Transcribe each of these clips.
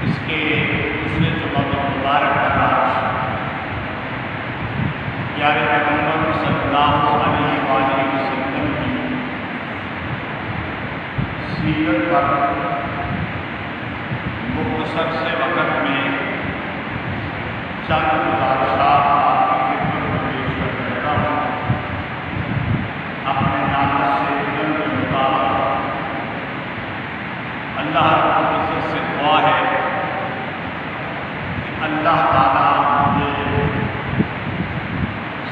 اس کے دوسرے جمعہ مبارک کا آج پیارے پیغمبر صلی اللہ علیہ وآلہ وسلم کی سیرت پر مختصر سے وقت میں چند گزارشات آپ کی خدمت میں پیش کر رہتا ہوں. اپنے نام سے جلد مطابق اللہ رب العزت سے دعا ہے کہ اللہ تعالیٰ مجھے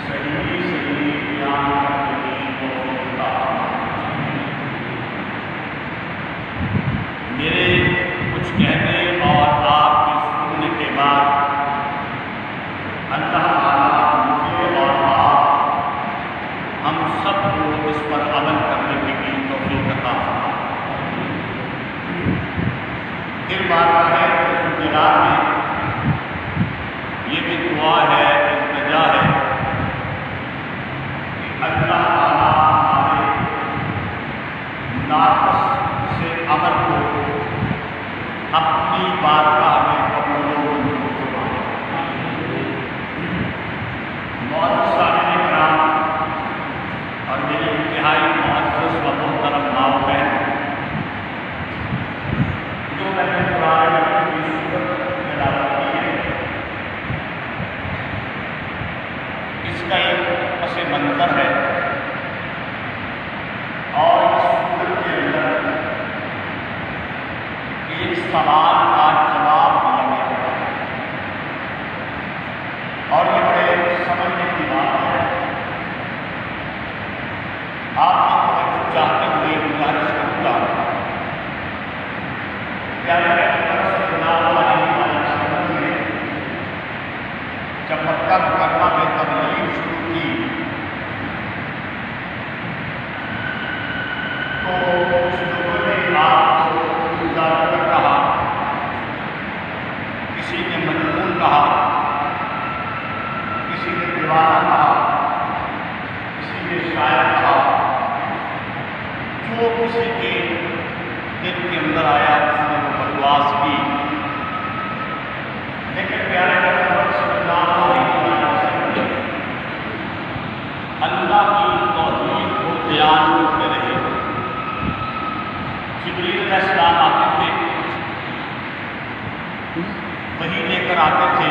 صحیح بیان کرنے کی توفیق عطا فرمائے. میرے کچھ کہنے اور آپ کے سننے کے بعد اللہ تعالیٰ مجھے اور آپ ہم سب کو اس پر عمل کرنے کی بھی توفیق عطا فرمائے. پھر بات ہے جلال میں یہ بھی دعا ہے، التجا ہے کہ اللہ تعالیٰ ہمارے ناقص سے عمل کو اپنی بارگاہ میں قبول و منظور فرمائے. معزز سامعین کرام اور میرے انتہائی معزز و محترم ماں و بہن، جو میں نے قرآن کی صورت تلاوت کی ہے، اس کا ایک پس منظر ہے اور اس صورت کے اندر ایک سوال کا جواب دیا گیا ہے اور یہ بڑے سمجھنے کی بات ہے. آپ کی توجہ چاہتے ہوئے گزارش کرتا ہوں پیارے پیغمبر صلی اللہ علیہ وسلم نے جب مکہ مکرمہ میں تبلیغ شروع کی تو کچھ لوگوں نے آپ کو ظالم کہا، کسی نے مجنون کہا، کسی نے دیوانہ کہا، کسی نے شاعر کہا. جو کسی کے دل کے اندر آیا اس نے وہ بکواس کی. لیکن پیارے پیغمبر صلی اللہ علیہ وسلم اللہ کی توحید کو بیان کرتے رہے. جبریل علیہ السلام آتے تھے، وہی لے کر آتے تھے.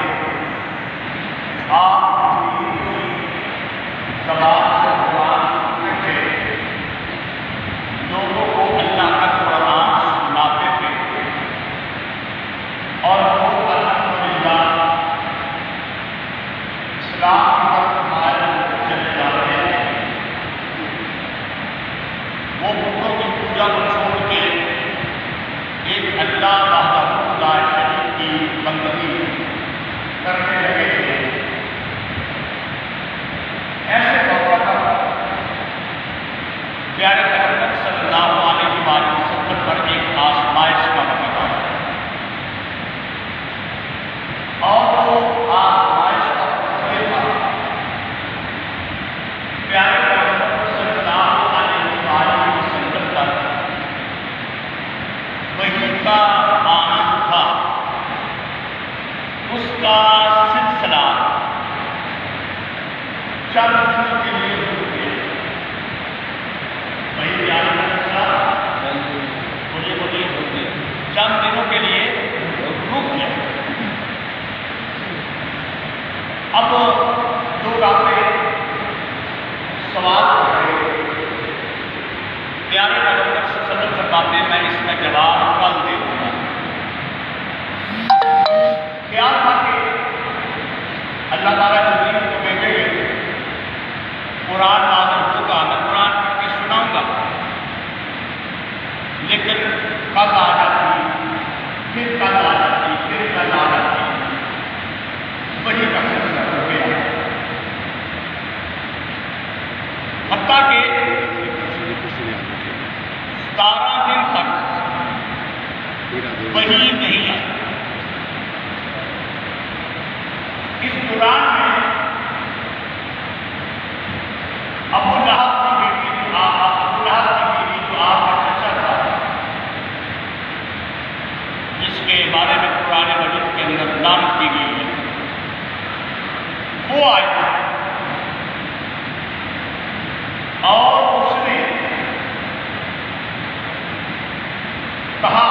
آپ زبان سے قرآن سنتے تھے، لوگوں کو اللہ کا قرآن سناتے تھے اور وہ الحمدللہ اسلام کی طرف مائل چلے جا رہے ہیں. وہ بتوں کی پوجا کو چھوڑ کے ایک اللہ وحدہ لا شریک کی بندگی کرنے لگے تھے. ایسے موقع پر پیارے پیغمبر صلی اللہ علیہ وسلم پر ایک آزمائش کا وقت آیا اور وہ آزمائش کا وقت یہ تھا. پیارے پیغمبر صلی اللہ علیہ وسلم پر وحی کا آنا تھا. اس کا سلسلہ چند دنوں کے لیے رک گیا. وہی آنا بولیے چند دنوں کے لیے رک گیا. اب لوگ آتے سوال کر رہے، پیارے پیغمبر صلی اللہ علیہ وسلم فرماتے میں اس کا جواب کل دے دوں گا. خیال تھا کہ اللہ تعالیٰ جبریل کو بھیجیں گے، قرآن نازل ہوگا، میں قرآن پڑھ کے سناؤں گا. لیکن کل آ جاتی، پھر کل آ جاتی، پھر کل آ جاتی. وہی کا سلسلہ ہو گیا حتیٰ کہ 17 دن تک وہی نہیں آئی. اس دوران میں ابو لہب کی بیٹی جو آپ کا چچا تھا، لعنت کی گئی ہے وہ آیا اور اس نے کہا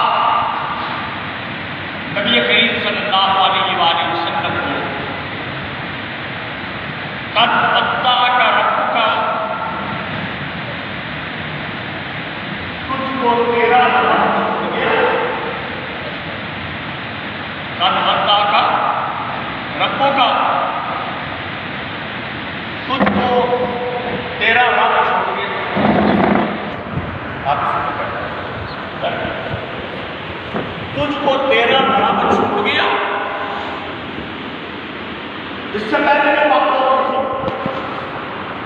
نبی کریم صلی اللہ علیہ وآلہ وسلم کو قد ودعک ربک تجھ کو تیرا رب چھوڑ گیا قد ودعک ربک تجھ کو تیرا رب چھوڑ گیا آپ تجھ کو تیرا رب چھوڑ گیا اس سے پہلے میں بات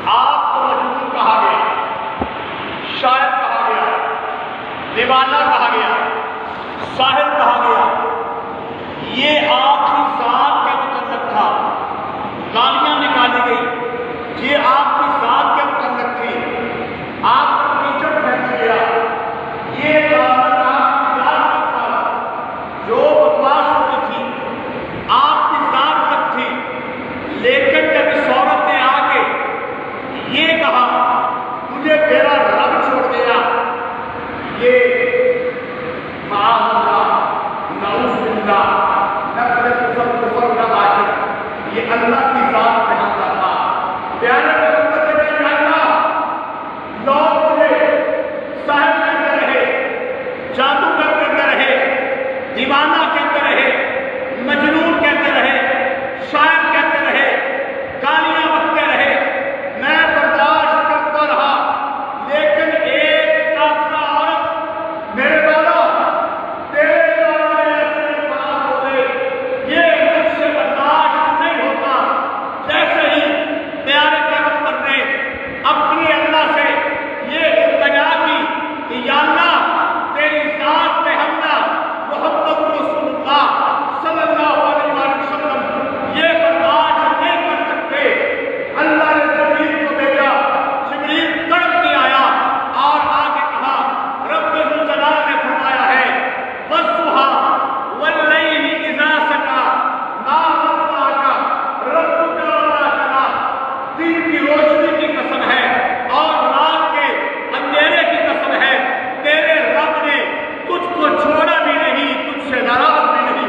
آپ کو مجنون کہا گیا شاعر کہا گیا دیوانہ کہا گیا ساحر کہا گیا یہ آپ کی ذات کے متعلق تھا گالیاں نکالی گئی یہ آپ کی ذات کے متعلق تھی آپ کو کیچڑ پھینک گیا یہ بات آپ کی ذات تک تھا جو بکواس ہوتی تھی آپ کی ذات تک تھی لیکن جب اس عورت نے آ کے یہ کہا مجھے تیرا رب چھوڑ دیا یہ معاذ اللہ نعوذ باللہ نقل کفر نہ عاشق یہ اللہ کی ذات پہ حملہ تھا پیارے لوگ مجھے ساحر کہتے رہے جادوگر کہتے رہے دیوانہ کہتے رہے مجنون کہتے رہے شاعر کہتے رہے گالیاں بکتے رہے میں برداشت کرتا رہا لیکن ایک کافرہ عورت میرے والا تیرے والا ایسے بات بولے یہ مجھ سے برداشت نہیں ہوتا جیسے ہی پیارے پیغمبر نے اپنی اللہ سے یہ التجا کی کہ یا اللہ تیری ذات پہ حملہ محمد رسول اللہ صلی اللہ علیہ وسلم یہ برداشت نہیں کر سکتے اللہ نے جبریل کو بھیجا جبریل تڑپ کے آیا اور آگے کہا رب ذوالجلال نے فرمایا ہے وَالضُّحَىٰ وَاللَّيْلِ إِذَا سَجَىٰ مَا وَدَّعَكَ رَبُّكَ وَمَا قَلَىٰ دن کی روشنی کی قسم ہے اور رات کے اندھیرے کی قسم ہے تیرے رب نے تجھ کو چھوڑا بھی نہیں تجھ سے ناراض بھی نہیں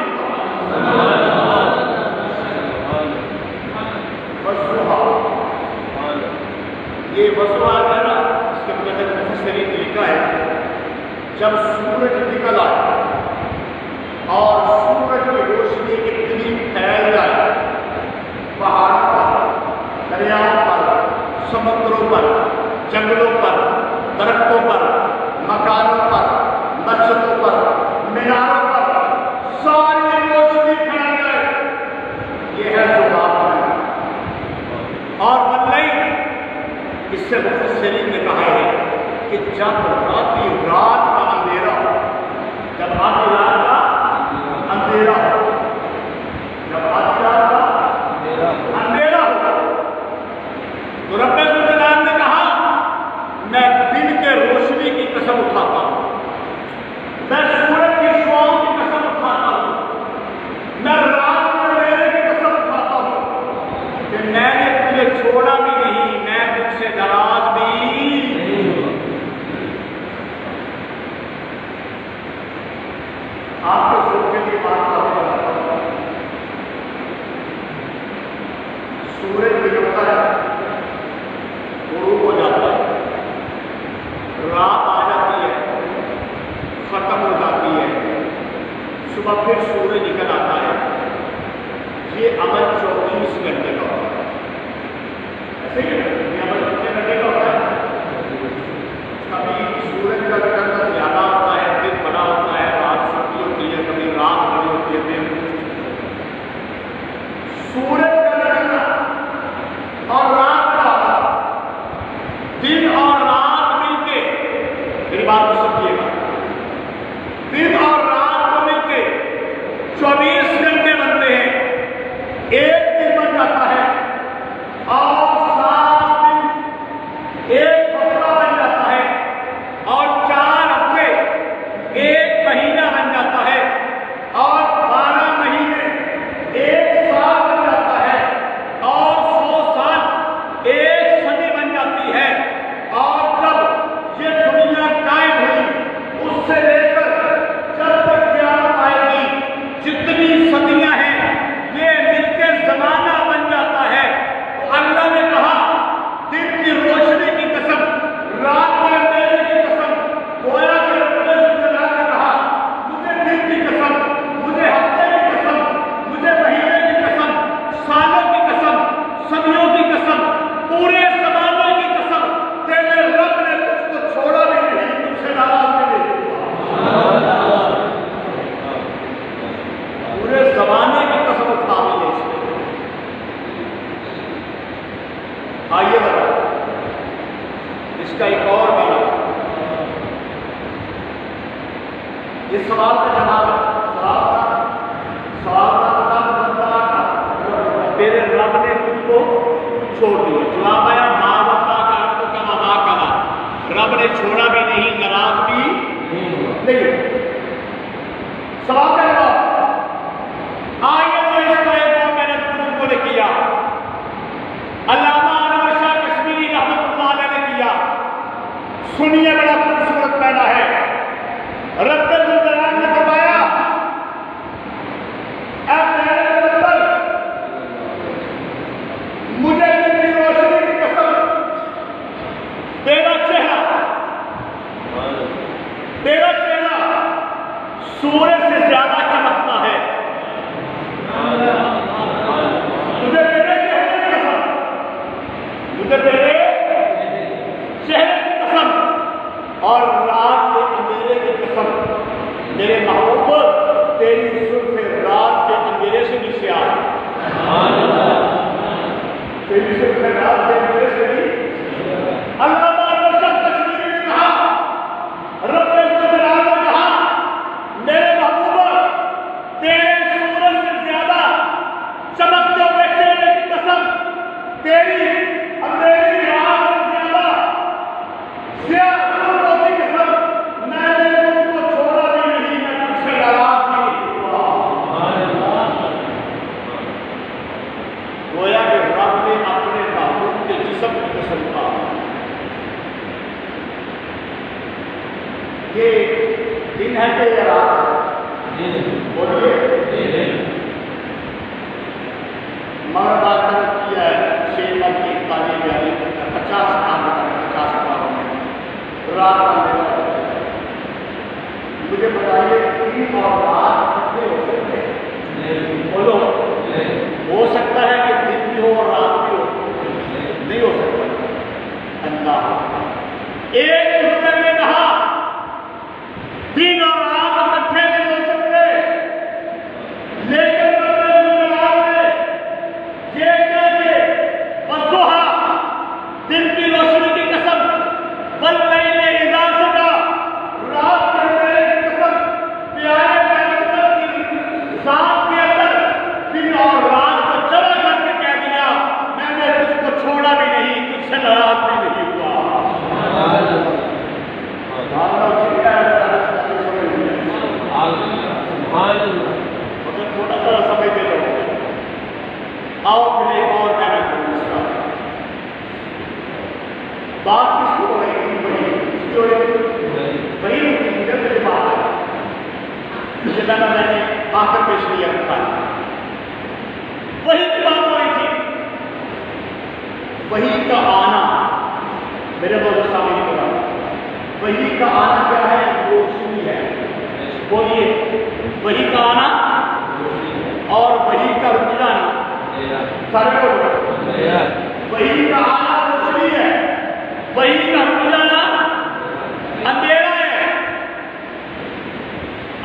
یہ وضوح ہے نا اس کے مطلب مفسرین نے لکھا ہے جب سورج نکل آئے اور سورج کی روشنی اتنی پھیل جائے پہاڑوں پر دریاؤں پر سمندروں پر جنگلوں پر درختوں پر مکانوں پر مسجدوں پر میناروں پر ساری روشنی پھیل جائے یہ ہے ذوباب اور واللیل اس سے مفسرین نے کہا ہے کہ جب آدھی رات کا اندھیرا ہو جب آدھی رات کا اندھیرا ہو جب آدھی رات کا اندھیرا ہو تو رب ذوالجلال نے کہا میں دن کے روشنی کی قسم اٹھاتا ہوں میں سورج کی شعاؤں کی قسم اٹھاتا ہوں میں رات کے اندھیرے کی قسم اٹھاتا ہوں کہ میں نے تجھے چھوڑا بھی نہیں میں تجھ سے ناراض بھی آپ کو سن کے لیے بات کرتا ہوں سورج نکلتا ہے غروب ہو جاتا ہے رات آ جاتی ہے ختم ہو جاتی ہے صبح پھر سورج نکل آتا ہے یہ عمل 24 گھنٹے کا ہوتا ہے ایسے ہی یہ عمل کتنے گھنٹے کا ہوتا ہے کبھی سورج کا نکلنا زیادہ ہوتا ہے دن بڑا ہوتا ہے رات چھوٹی ہوتی ہے کبھی رات بڑی ہوتی ہے دن سورج کا نکلنا اور رات کا دن اور رات مل کے میری بات کو سمجھیے گا دن اور رات کو مل کے 24 گھنٹے بنتے ہیں ایک دن بن جاتا ہے اور 7 دن ایک ہفتہ بن جاتا ہے اور 4 ہفتے ایک مہینہ بن جاتا ہے اور 12 مہینے سوال کرو آئیے تو اس کو ایک اور میں نے بزرگوں نے کیا، علامہ انور شاہ کشمیری رحمۃ اللہ علیہ نے کیا، سنیے بڑا خوبصورت پیدا ہے۔ رب الجلال نے فرمایا اے میرے پیغمبر مجھے تیری روشنی کی قسم، تیرا چہرہ سورج سے زیادہ چمکتا ہے، مجھے تیرے چہرے کی قسم، مجھے تیرے چہرے کی قسم اور رات کے اندھیرے کی قسم، میرے محبوب تیری زلف رات کے اندھیرے سے بھی سیاہ ہے، تیری زلف رات کے اندھیرے سے بھی۔ اللہ دن ہے کہ یہ رات ہے؟ بولیے۔ مگر بات کیا ہے 6 ماہ کی تعلیم یعنی 50 سال میں رات کا مجھے بتائیے دن اور رات کتنے ہو سکتے ہیں؟ بولو، ہو سکتا ہے کہ دن بھی ہو اور رات بھی ہو؟ نہیں ہو سکتا۔ اللہ ایک دوسرے نے کہا دن اور رات اکٹھے نہیں ہو سکتے، لیکن یہ کہہ کے والضحیٰ دن کی روشنی کی قسم، واللیل اذا سجا رات کے اندھیرے کی قسم، پیارے پیغمبر کی ذات کے اندر دن اور رات کو جمع کر کے کہہ دیا میں نے تجھ کو چھوڑا بھی نہیں، تجھ سے ناراض بھی نہیں ہوا۔ مگر تھوڑا ذرا سمجھ دے لو، آؤ پھر ایک اور میں نے بات کس کو ہو رہی تھی؟ وہی مجھے بات ہے مجھے لگا میں نے آخر پیش کیا رکھا ہے، وہی کی بات ہو رہی تھی۔ وہی کا آنا میرے بہت سامنے پڑا، وہی کا آنا کیا ہے؟ روشنی ہے۔ بولیے، وہی کا آنا اور وہی کا رک جانا فرق ہوگا۔ وہی کا آنا روشنی ہے، وہی کا رک جانا اندھیرا ہے۔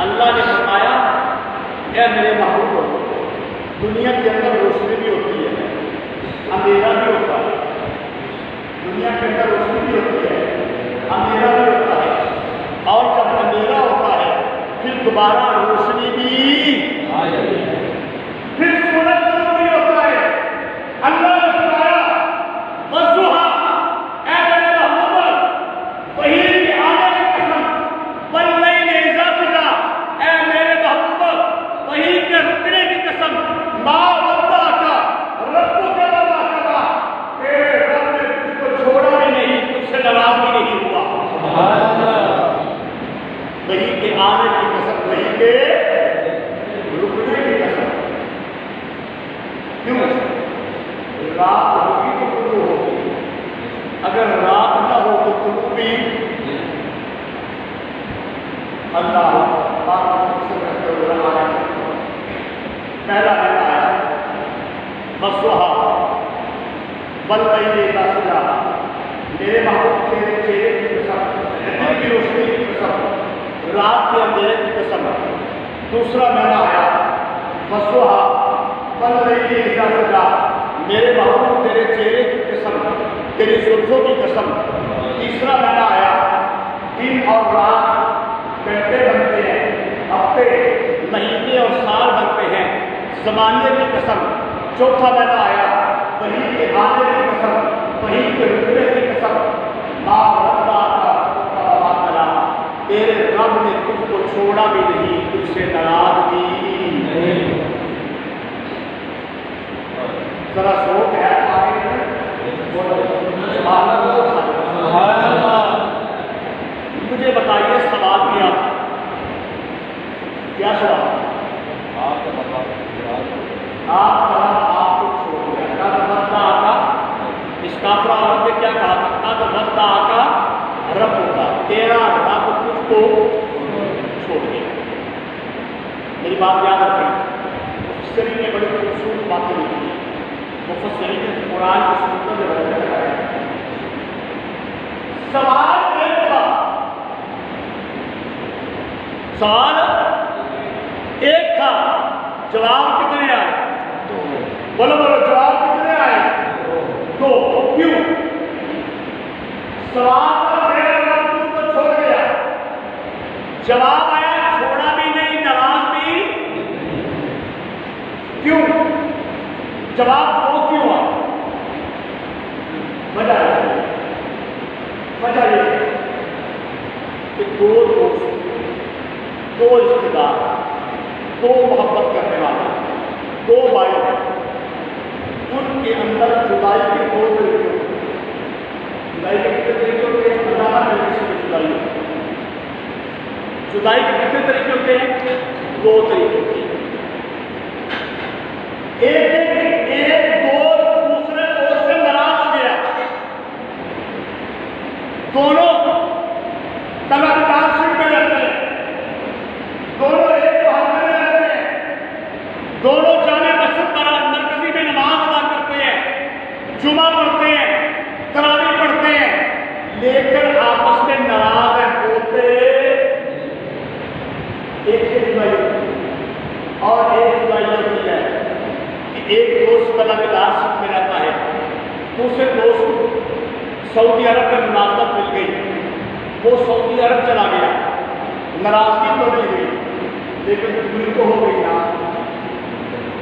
اللہ نے فرمایا اے میرے محبوب دنیا کے اندر روشنی بھی ہوتی ہے، اندھیرا بھی ہوتا ہے، دنیا کے اندر روشنی بھی ہوتی ہے، اندھیرا بھی ہوتا ہے، اور جب اندھیرا ہوتا ہے پھر دوبارہ روشنی بھی، پھر سورج بھی ہوتا ہے۔ اللہ نے فرمایا والضحیٰ اے میرے محبوب وہی کے آنے کی قسم، واللیل اذا سجا اے میرے محبوب وہی کے رکنے کی قسم، ما ودعک ربک وما قلی، تیرے رب نے تجھ کو چھوڑا بھی نہیں، تجھ سے ناراض بھی نہیں ہوا۔ وہی کے آنے کی قسم، وہی کے رکنے کی قسم۔ کیوں؟ رات ہوگی تو طلوع ہوگی، اگر رات نہ ہو تو طلوع بھی۔ اللہ پہلا مہینہ آیا والضحیٰ واللیل اذا سجا، میرے محبوب تیرے چہرے کی قسم، دن کی روشنی کی قسم، رات کے اندھیرے کی قسم۔ دوسرا مہینہ آیا والضحیٰ واللیل اذا سجا، میرے محبوب تیرے چہرے کی قسم، تیری زلفوں کی قسم۔ تیسرا مہینہ آیا دن اور رات گھنٹے بنتے ہیں، ہفتے مہینے اور سال بنتے ہیں، زمانے کی قسم۔ چوتھا مہینہ آیا وہی کے آنے کی قسم، وہی کے رکنے کی قسم، ما ودعک وما قلی، تیرے رب نے تجھ کو چھوڑا بھی نہیں، تجھ سے ناراض بھی نہیں۔ ذرا سوچ ہے مجھے بتائیے سوال کیا تھا؟ کیا سوال؟ آپ کو چھوڑ دیا، قد ودا آقا۔ اس کافرہ عورت نے کیا کہا تھا؟ قد ودا آقا رب ہوگا، تیرا رب تجھ کو چھوڑ دیا۔ میری بات یاد رکھیں، مفسرین نے بڑی خوبصورت باتیں لکھی ہیں۔ مفسرین نے قرآن کی صورتوں میں بدل کرایا۔ سوال ایک تھا، سوال ایک تھا، جواب کتنے آئے؟ بولو بولو، جواب کتنے آئے؟ دو۔ کیوں؟ سوال تھا میرا رب تجھ کو چھوڑ گیا، جواب آیا چھوڑا بھی نہیں، ناراض بھی۔ کیوں؟ جواب دو کیوں آیا؟ وجہ یہ کہ دو دوست، دو رشتے دار، دو محبت کرنے والے، دو بھائی، ان کے اندر جدائی کے دو طریقے ہوتے ہیں۔ جدائی کے کتنے طریقے ہوتے ہیں؟ اللہ نے کسی کی جدائی ہوتی ہے۔ جدائی کے کتنے طریقے ہوتے ہیں؟ دو طریقے ہوتے ہیں۔ ایک دوست دوسرے دوست سے ناراض ہو گیا، دونوں طلبگار میں رہتے ہیں، دونوں ایک محلے میں رہتے ہیں، دونوں جامع مسجد پر مرکزی میں نماز ادا کرتے ہیں، جمعہ پڑھتے ہیں، تراویح پڑھتے ہیں، لیکن آپس میں ناراض ہیں، بولتے ایک سے جدائی ہوتی ہے۔ اور ایک جدائی ہوتی ہے کہ ایک دوست طلبگار میں رہتا ہے، دوسرے دوست سعودی عرب میں مناسبت مل گئی، وہ سعودی عرب چلا گیا، ناراضگی تو نہیں ہوئی لیکن دوری تو ہو گئی نا،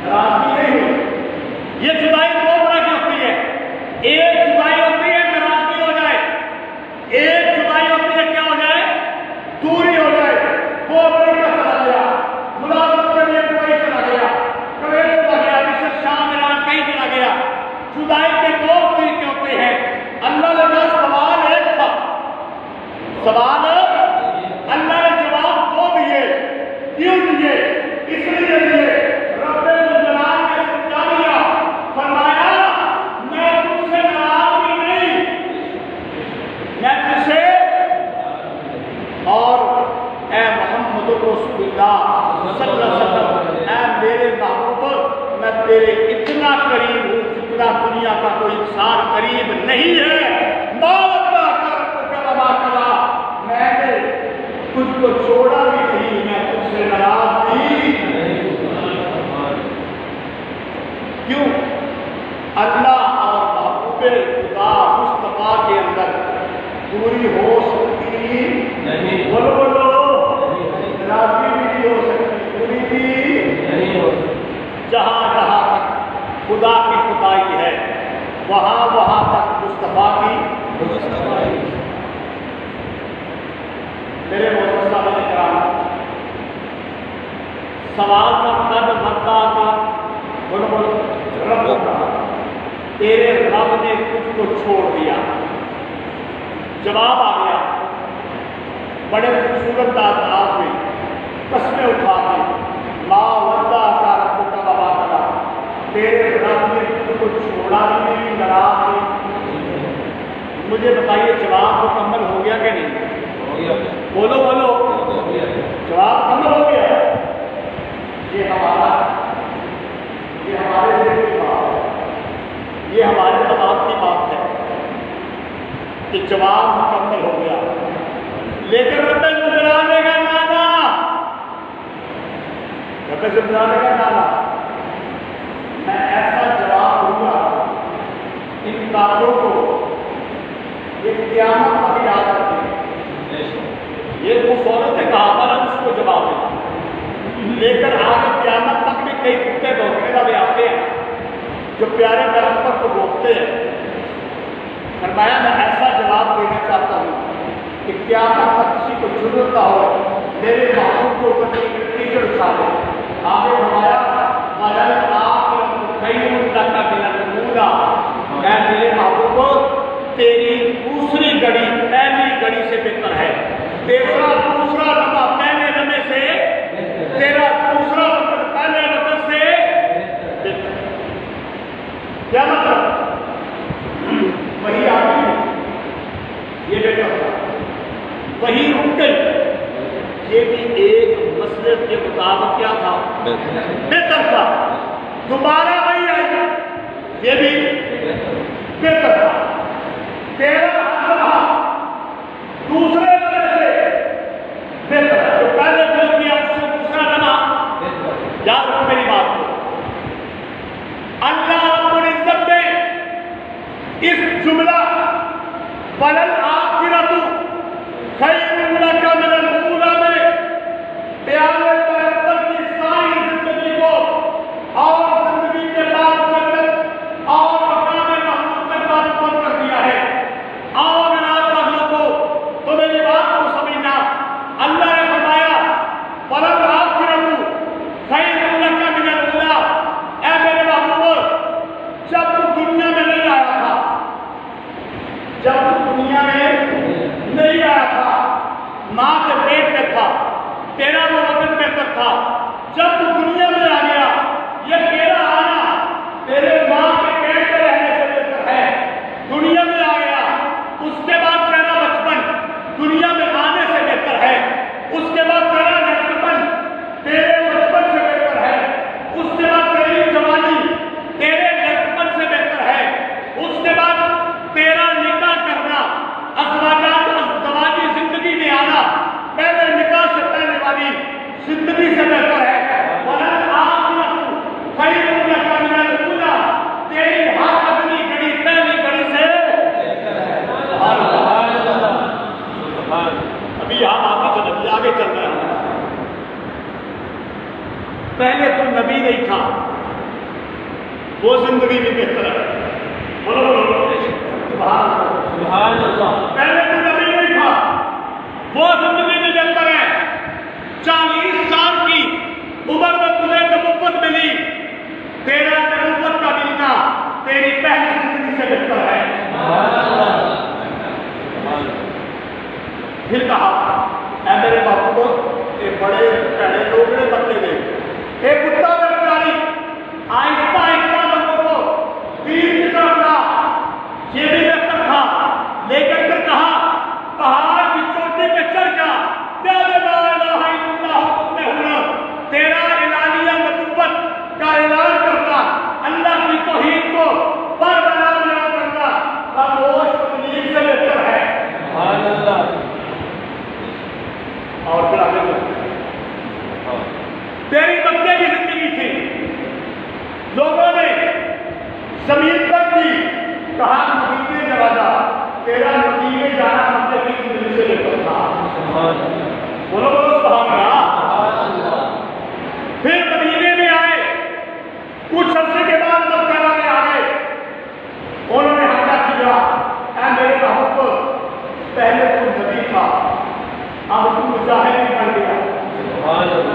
ناراضگی نہیں ہوئی۔ یہ جدائی دو طرح کی ہوتی ہے، ایک جدائی ہوتی ہے ناراضگی ہو جائے، ایک جدائی ہوتی ہے کیا ہو جائے؟ دوری ہو جائے۔ وہ امریکہ چلا گیا، ملازمت کے لیے دبئی چلا گیا، کویت چلا گیا، مصر، شام، ایران کہیں چلا گیا۔ جدائی کے دو طریقے ہوتے ہیں۔ اللہ نے کہا سوال ایک تھا، سوال اللہ نے جواب دو دیے۔ کیوں دیے؟ اس لیے دیے رب الجلال نے سمجھا دیا، فرمایا میں تم سے ناراض بھی نہیں، میں تجھ سے، اور اے محمد رسول اللہ صلی اللہ علیہ وسلم، اے میرے محبوب، میں تیرے اتنا قریب ہوں جتنا دنیا کا کوئی انسان قریب نہیں ہے۔ میں نے تجھ کو چھوڑا بھی نہیں، میں تجھ سے ناراض بھی نہیں۔ کیوں؟ اللہ اور محبوب خدا مصطفیٰ کے اندر دوری ہو سکتی نہیں، بولو بولو، ناراضگی بھی نہیں ہو سکتی، دوری بھی نہیں ہو سکتی۔ جہاں جہاں تک خدا کی خدائی ہے، وہاں وہاں تک مصطفیٰ کی مصطفیٰ۔ میرے محترم صاحب کرام، سوال تھا قد ودا کا، بولو بولو، رب کا، تیرے رب نے تجھ کو چھوڑ دیا۔ جواب آ گیا بڑے خوبصورت انداز میں، قسمیں اٹھا کے، ما ودا کا رب کا وما قلا، تیرے رب نے تجھ کو چھوڑا بھی نہیں، ناراض نہیں۔ مجھے بتائیے جواب مکمل ہو گیا کہ نہیں؟ بولو بولو، جواب مکمل ہو گیا۔ یہ ہمارے ذہن کی بات ہے، یہ ہمارے دماغ کی بات ہے کہ جواب مکمل ہو گیا، لیکن رب الجلال نے کہا نانا، رب الجلال نے کہا نانا، میں ایسا جواب دوں گا ان کافروں کو یہ قیامت کا بھی یاد رکھیں۔ یہ اس عورت نے کہا تھا اس کو جواب دے، لیکن آگے قیامت تک بھی کئی کتے بھونکنے والے آتے ہیں جو پیارے پیغمبر کو بھونکتے ہیں۔ فرمایا میں ایسا جواب دینا چاہتا ہوں کہ قیامت تک کسی کو ضرورت نہ ہو میرے محبوب کو بچے ٹیچر اٹھاتے آگے فرمایا مدل آخرت خیر لک من الاولی، اے میرے محبوب کو تیری دوسری گھڑی پہلی گھڑی سے بہتر ہے، تیرا دوسرا لمحہ پہلے لمحے سے، تیرا دوسرا وقت پہلے وقت سے بہتر۔ کیا مطلب؟ وہی آگے یہ بہتر تھا، وہی رک گئی، یہ بھی ایک مسئلے کے مطابق کیا تھا؟ بہتر تھا۔ دوبارہ وہی آئی، یہ بھی بہتر تھا۔ تیرا لمحہ دوسرے لمحے سے بہتر ہے، جو پہلے جو کیا اس سے دوسرا لمحہ یاد رکھو میری بات کو۔ اللہ رب العزت نے اس جملہ وَلَلْآخِرَةُ خَيْرٌ لَكَ مِنَ الْأُولَىٰ میں پیارے پیغمبر کی ساری زندگی کو اور زندگی کے بعد جنت اور مقام محمود کے بعد بند کر دیا ہے۔ اور اگر آپ پڑھو تو میری بات کو سمجھنا، اللہ نے فرمایا وَلَلْآخِرَةُ خَيْرٌ لَكَ مِنَ الْأُولَىٰ، اے میرے محبوب جب تو دنیا میں نہیں آیا تھا، جب تو دنیا میں نہیں آیا تھا، ماں کے پیٹ میں تھا، تیرا وہ وطن بہتر تھا، جب تو دنیا میں آ گیا یہ تیرا آنا تیرے ماں کے پیٹ میں رہنے سے بہتر ہے، دنیا میں آ گیا اس کے بعد تیرا بچپن دنیا میں آنے سے بہتر ہے، اس کے بعد تیرا لڑکپن تیرے بچپن سے بہتر ہے، اس کے بعد تیری جوانی تیرے لڑکپن سے بہتر ہے، اس کے بعد تیرا نکاح کرنا ازدواجی زندگی میں آنا پہلے نکاح سے پہلے والی زندگی سے بہتر ہے۔ وَلَلْآخِرَةُ خَيْرٌ لَكَ مِنَ الْأُولَىٰ، تیری ہر اگلی گھڑی پہلی گھڑی سے ابھی یہاں آگے چل رہا ہے۔ پہلے تو نبی نہیں تھا، وہ زندگی بھی بہتر ہے، بولو بولو سبحان اللہ۔ پہلے تو نبی نہیں تھا، وہ زندگی بھی بہتر ہے، 40 سال کی عمر میں تجھے نبوت ملی، تیرا نبوت کا ملنا تیری پہلی زندگی سے بہتر ہے۔ پھر کہا اے میرے باپو یہ بڑے پیڑے لوگ نے بچے گئے، ایک کتا بیچاری آہستہ آہستہ لوگوں کو دین کی طرف لا، یہ بھی بہتر تھا، لیکن پھر کہا پہاڑ کی چوٹی پہ چڑھ جا، لا الہ الا اللہ تم ہونا، تیرا اعلانیہ نبوت کا اعلان کرنا، اللہ کی توحید کو پر بنا کرنا خاموش تبلیغ سے بہتر ہے۔ سبحان اللہ۔ اور پھر آگے تیری بچے کی زندگی تھی، لوگوں نے زمین پر بھی کہا مدینے چلا جا، تیرا مدینے جانا بچے کی زندگی سے بہتر تھا۔ بولو بولو سبحان اللہ۔ پھر مدینے میں آئے، کچھ عرصے کے بعد مکہ والے آئے، انہوں نے حملہ کیا، اے میرے محبوب پہلے تو نبی تھا اب تو مجاہد بھی بن گیا،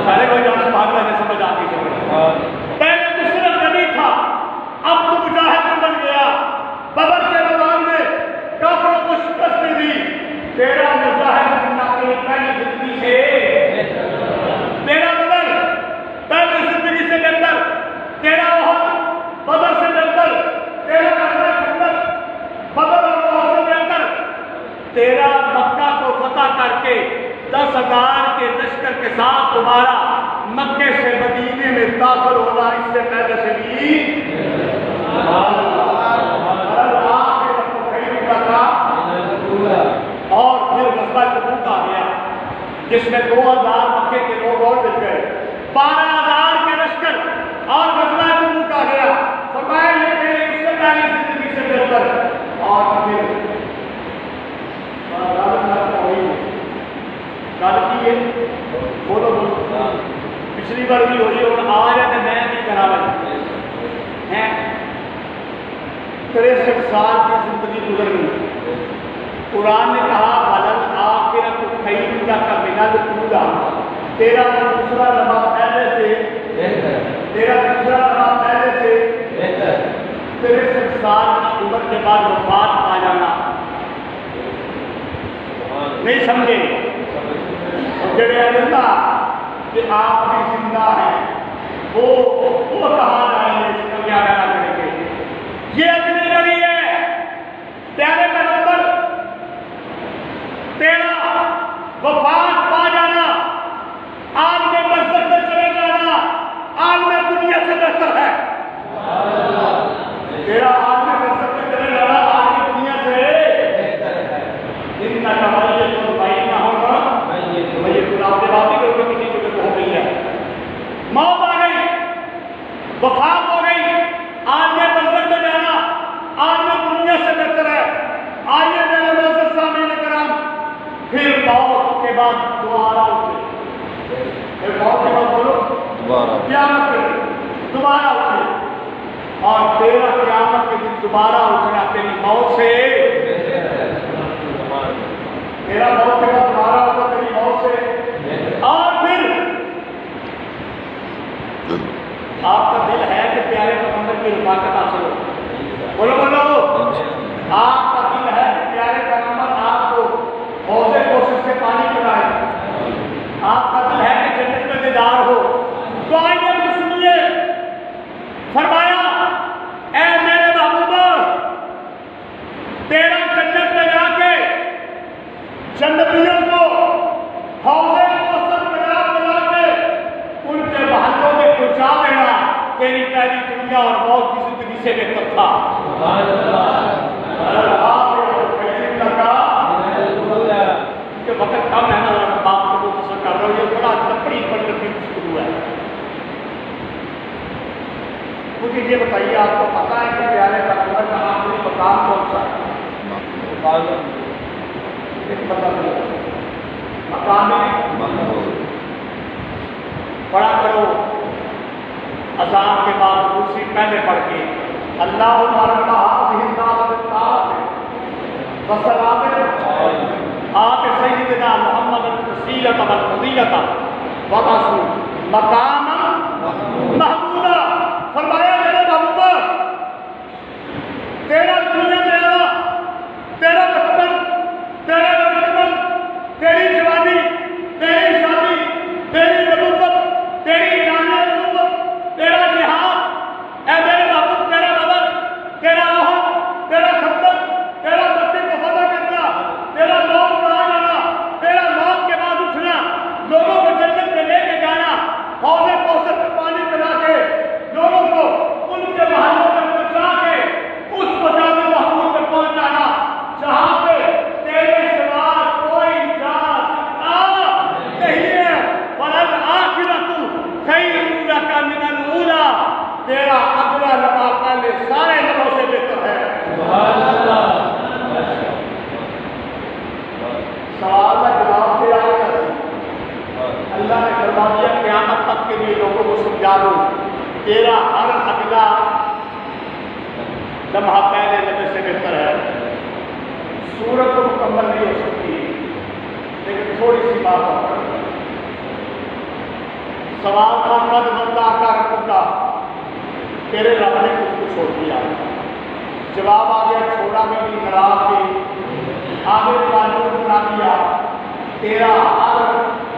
سارے کوئی جانا بھاگ رہے سمجھ آتی ہے، پہلے تو صرف نبی تھا اب تو مجاہد بھی بن گیا، بدر کے میدان میں کافروں کو شکست دی، تیرا مجاہد بننا تیری پہلی زندگی سے، تیرا بدر پہلی زندگی سے بہتر، تیرا احد بدر سے بہتر، تیرا خندق بدر اور احد سے بہتر، تیرا مکہ کو فتح کر کے 10,000 کے لشکر کے ساتھ تمہارا مکے سے مدینے میں داخل ہونا اس سے پہلے سے بھی اور پھر غزوہ تبوک آ گیا جس میں 2,000 مکے کے لوگ اور مل گئے، 12,000 کے لشکر اور غزوہ تبوک آ گیا، فرمایا یہ میری اس سے پہلی زندگی سے بہتر، اور پھر گل کی ہے بولو بولو، پچھلی بار بھی ہوئی اور آج ہے میں نہیں کرا بھائی، 63 سال کی زندگی گزر گئی، قرآن نے کہا بلل آخرت خیر لک من الاولی، تیرا دوسرا لمحہ پہلے سے پھر اس سال کی عمر کے بعد وفات پا جانا نہیں سمجھے جڑے اللہ کہ آپ بھی زندہ ہیں وہ کہاں جائیں گے اس کا کیا کرنا کریں گے یہ اپنی لڑی ہے پیارے پیغمبر تیرا وفات پا جانا آج میں مسجد میں چلے جانا آج میں دنیا سے بہتر ہے تیرا آج میں مسجد میں چلے جانا آج کی دنیا سے اتنا کمائیے تو بھائی نہ ہوگا بھائی آپ کے بات ہی کرو کسی جگہ ہو گئی ہے موت آ گئی وفات ہو گئی آج میں مسجد میں جانا آج میں دنیا سے بہتر ہے آئیے میرے معزز سامعین کرام پھر موت کے بعد دوبارہ اٹھے پھر موت کے بعد بولو قیامت کے دن دوبارہ اٹھے اور تیرا قیامت کے دن دوبارہ اٹھنا تیری موت سے تیرا موت کے بعد دوبارہ اٹھنا تیری موت سے اور پھر آپ کا دل ہے کہ پیارے پیغمبر کی رفاقت حاصل ہو بولو بولو آپ کا دل ہے کہ پیارے پیغمبر آپ کو حوض کوثر سے پانی پلائے آپ کا دل ہے کہ جنت میں دیدار ہو تو آئیے سنیے فرمایا اے میرے محبوب تیرا جنت میں جا کے جنتیوں کو حوض کوثر پلا کے ان کے محلوں میں پہنچا دینا تیری پہلی دنیا اور موت کی زندگی سے بہتر تھا وقت کم ہے نا بات کو مختصر کر رہا ہوں یہ بڑا لکڑی پر لکڑی گفتگو ہے مجھے یہ بتائیے آپ کو پتا ہے کہ پیارے پیغمبر کا آخری مقام کون سا ہے مقام پڑھا کرو اذان کے بعد دوسری پہلے پڑھ کے اللہ آپ سیدنا محمد الوسیلۃ والفضیلۃ وبعثہ مقاما محمودا فرمایا میرے محبوبہ تیرا دنیا میں آنا تیرا بچپن تیرا بچپن تیری جوانی تیری شادی تیری نبوت تیری اعلان نبوت تیرا جہاد اے میرے محبوب تیرا بدن تیرا عہد تیرا خندق تیرا بچے کو فتح کرنا تیرا موت کا آ جانا تیرا موت کے بعد اٹھنا لوگوں کو جنت میں لے کے جانا حوض کوثر میں پانی پلا کے لوگوں کو ان کے محلوں میں پہنچا کے اس مقام محمود میں پہنچانا جہاں پہ تیرے سوا کوئی جا سکتا نہیں ہے وَالْآخِرَةُ خَيْرٌ لَكَ مِنَ الْأُولَىٰ تیرا اگلا لمحہ پہلے سارے لمحوں سے بہتر ہے سبحان اللہ سوال کا جواب دے رہا ہے اللہ نے فرما دیا قیامت تک کے لیے لوگوں کو سمجھا دو تیرا ہر اگلا لمحہ پہلے لمحے سے بہتر ہے صورت تو مکمل نہیں ہو سکتی لیکن تھوڑی سی بات اور سوال کا قد بندہ کا رکھتا تیرے رب نے کچھ چھوڑ دیا جواب آ گیا چھوڑا میں بھی خراب بھی آگے قانون بنا دیا تیرا ہر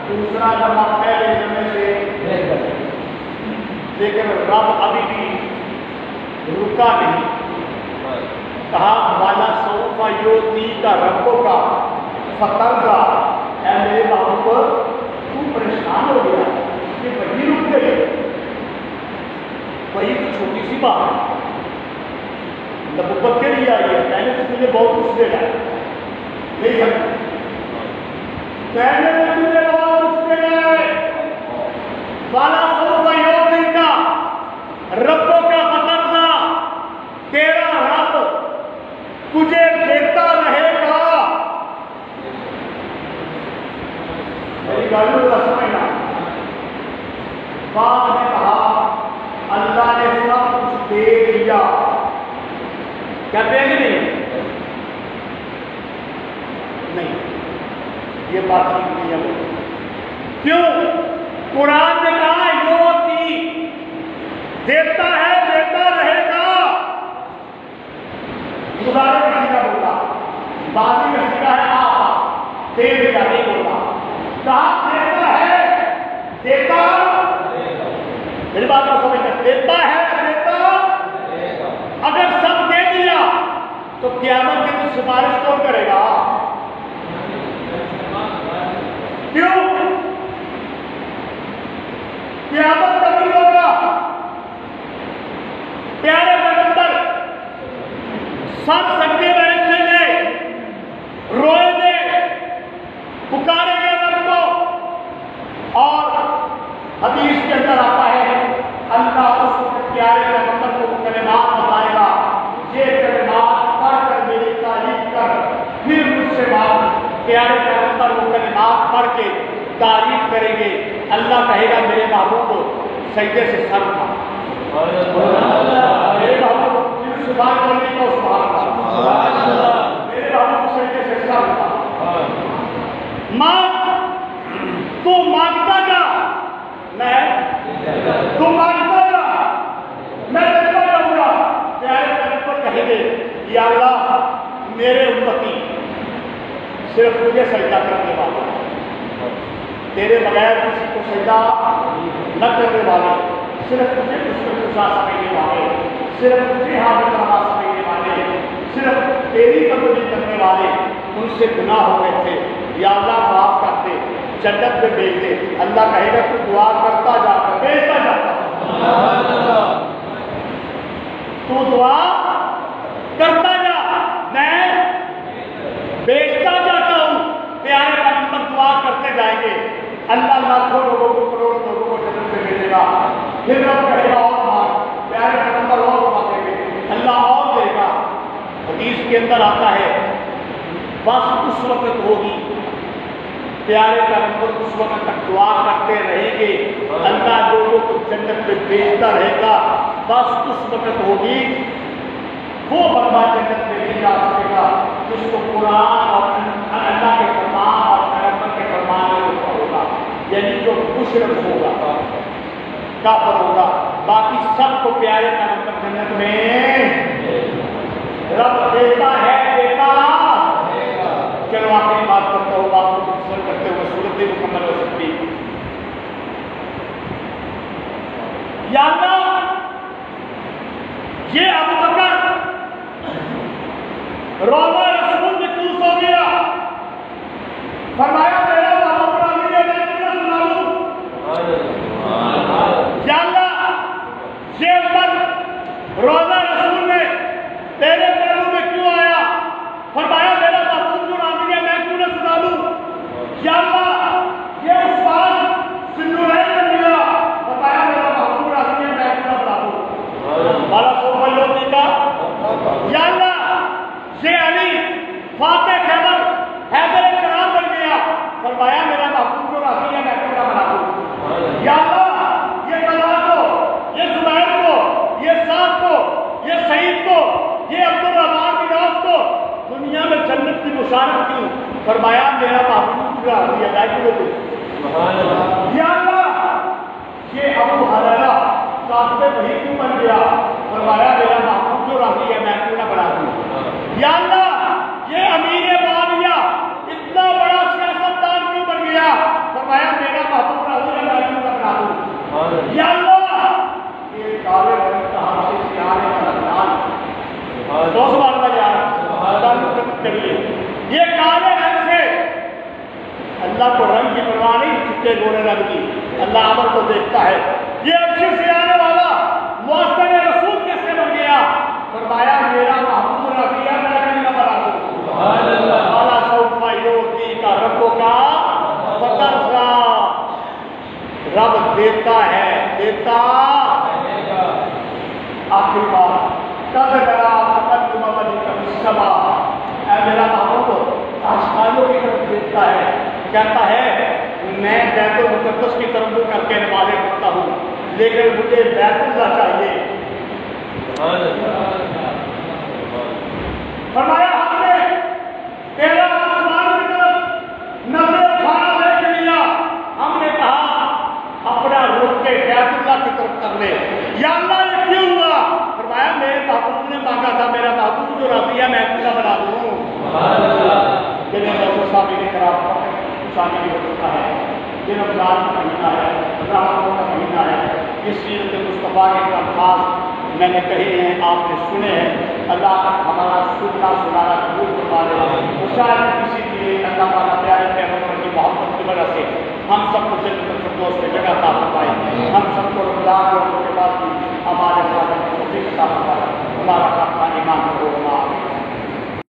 دوسرا لمحہ پہلے لمحے سے لیکن رب ابھی بھی رکا نہیں کہا والا سوفا یوتی کا ربوں کا فترضا اے میرے محبوب تو پریشان ہو گیا کہ وہی رک گئی وہی تو چھوٹی سی بات ہے نبوت کے لیے آئی ہے میں نے تو تجھے بہت کچھ دے گا نہیں سکتا میں نے تو تجھے بہت کچھ دے گا والا سوفا یوتی کا ربوں کا فترضا تیرا رب تجھے دیتا رہے گا میری گل کو سمجھنا بعد نے کہا اللہ نے سب کچھ دے دیا کہتے ہیں کہ نہیں یہ بات ٹھیک نہیں ہے کیوں قرآن نے کہا یوتی، دیتا ہے، دیتا رہے گا. گزارے کا سیدھا بولا، بازی کا سیدھا ہے آقا، دے دیا نہیں بولا. کہا دیتا ہے، دیتا، میری بات کو سمجھتے، دیتا ہے، دیتا. اگر سب دے دیا تو قیامت کے دن سفارش کون کرے گا؟ کیوں؟ قیامت کا دن ہوگا، پیارے پیغمبر سب سجدے میں رکھیں گے، روئیں گے، پکاریں گے رب کو. اور حدیث کے اندر آتا ہے اللہ اس پیارے پیغمبر کو کلمات بتائے گا، یہ کلمات پڑھ کر میری تعریف کر. پھر مجھ سے بعد پیارے پیغمبر وہ کلمات پڑھ کے تعریف کریں گے. اللہ کہے گا میرے محبوب کو سجدے سے سر اٹھا، میرے محبوب کو جن سے بات کرنے کو اس بات کا، میرے محبوب کو سجدے سے سر اٹھا. مانگ، تو مانگتا جا، میں تو مانگتا جا، میں دیتا جاؤں گا. پیارے پیغمبر کہیں گے یا اللہ میرے امتی صرف تجھے سجدہ کرنے والا، تیرے بغیر کسی کو سجدہ نہ کرنے والے، صرف تجھے خوشا سمجھنے والے، صرف تجھے حاضر کرنا سمجھنے والے، صرف تیری بندگی کرنے والے. ان سے گناہ ہو گئے تھے، یا اللہ معاف کر دے، جنت میں بھیج دے. اللہ کہے گا تو دعا کرتا جا کر بھیجتا جاتا، تو دعا کرتا جا، میں بیچتا جاتا ہوں. پیارے پیغمبر دعا کرتے جائیں گے، اللہ لاکھوں لوگوں کو، کروڑوں لوگوں کو جنت میں بھیجے گا. پھر رب کہے گا اور مانگ، پیارے پیغمبر اور مانگیں گے، اللہ اور دے گا. حدیث کے اندر آتا ہے بس اس وقت ہوگی، پیارے پیغمبر اس وقت تک دعا کرتے رہیں گے، اللہ لوگوں کو جنت میں بھیجتا رہے گا. بس اس وقت ہوگی وہ بندہ جنت میں نہیں جا سکے گا جس کو قرآن اور اللہ کے فرمان اور پیغمبر کے فرمان میں روکا ہوگا، یعنی جو مشرک ہوگا، کافر ہوگا. باقی سب کو پیارے پیغمبر جنت میں رب دیتا ہے، دیتا. چلو آخری بات کرتا ہوں، بات کو مختصر کرتے ہوئے صورت بھی مکمل ہو سکتی. یا اللہ یہ ابو بکر روضہ رسول میں کیوں سو گیا؟ فرمایا میرا محبوب راضی ہے، میں تمہیں سنا لوں. یا اللہ یہ عمر روضہ رسول میں تیرے پہلو میں کیوں آیا؟ فرمایا میرا محبوب جو راضی ہے، میں کیوں نہ سنا لوں. یا اللہ یہ عثمان سنورین میں ملا، فرمایا میرا محبوب راضی ہے، میں کیوں نہ بتا دوں. بارہ سو بھائیوں کا. یا اللہ یہ علی فاتح خیبر حیدر کرام بن گیا، فرمایا میرا محبوب جو راضی ہے، میں کیوں نہ بنا دوں. یا اللہ یہ طلحہ کو، یہ زبیر کو، یہ سعد کو، یہ سعید کو، یہ عبد الرحمان بن عوف کو دنیا میں جنت کی بشارت کیوں؟ فرمایا میرا محبوب جو راضی ہے، میں کیوں نہ دوں. یا اللہ یہ ابو ہریرہ کاتب وحی کیوں بن گیا؟ فرمایا میرا محبوب جو راضی ہے، میں کیوں نہ بنا دوں. یا اللہ یہ امیر معاویہ اتنا بڑا سیاستدان کیوں بن گیا؟ فرمایا میرا محبوب راضی ہے، میں کیوں نہ بنا دوں. یا اللہ یہ کالے رنگ کا ہم سے سیانے والا لال، دو سوال کا جا رہا کریے، یہ کالے رنگ سے اللہ کو رنگ کی پرواہ نہیں، چٹے گورے رنگ کی، اللہ عمل کو دیکھتا ہے. یہ اچھے سے آنے والا محسن رسول کیسے بن گیا؟ فرمایا میرا محبوب راضی ہے، میں کیوں نہ بنا دوں. والا سوف یؤتی کا ربوں کا فترضا، رب دیتا ہے، دیتا. آخری بات قد نرا تقدم وجهك في السماء، اے میرا محبوب آسمانوں کی طرف دیکھتا ہے، کہتا ہے میں بیت المقدس کی طرف منہ کر کے نمازیں پڑھتا ہوں، لیکن مجھے بیت اللہ چاہیے. فرمایا ہم نے تیرا آسمان کی طرف نظر اٹھانا دیکھ لیا، ہم نے کہا طرف کر لے. یا اللہ یہ کیوں ہوا؟ فرمایا میرے محبوب نے مانگا تھا، میرا محبوب جو راضی ہے میں پورا بنا دوں. میرے دوستوں صاحب کے خلاف شامل ہو چکا ہے. یہ رمضان کا مہینہ ہے، رحمتوں کا مہینہ ہے. اس سیرت مصطفیٰ کے الفاظ میں نے کہے ہیں، آپ نے سنے ہیں. اللہ ہمارا سننا سنانا قبول فرما دے. شاید کسی لیے اللہ تعالیٰ پیارے پیغمبر کی محبت کی وجہ سے ہم سب کو جنت الفردوس میں جگہ عطا فرمائے. ہم سب کو رمضان کے بعد بھی ہمارے ساتھ توفیق عطا فرمائے. ہمارا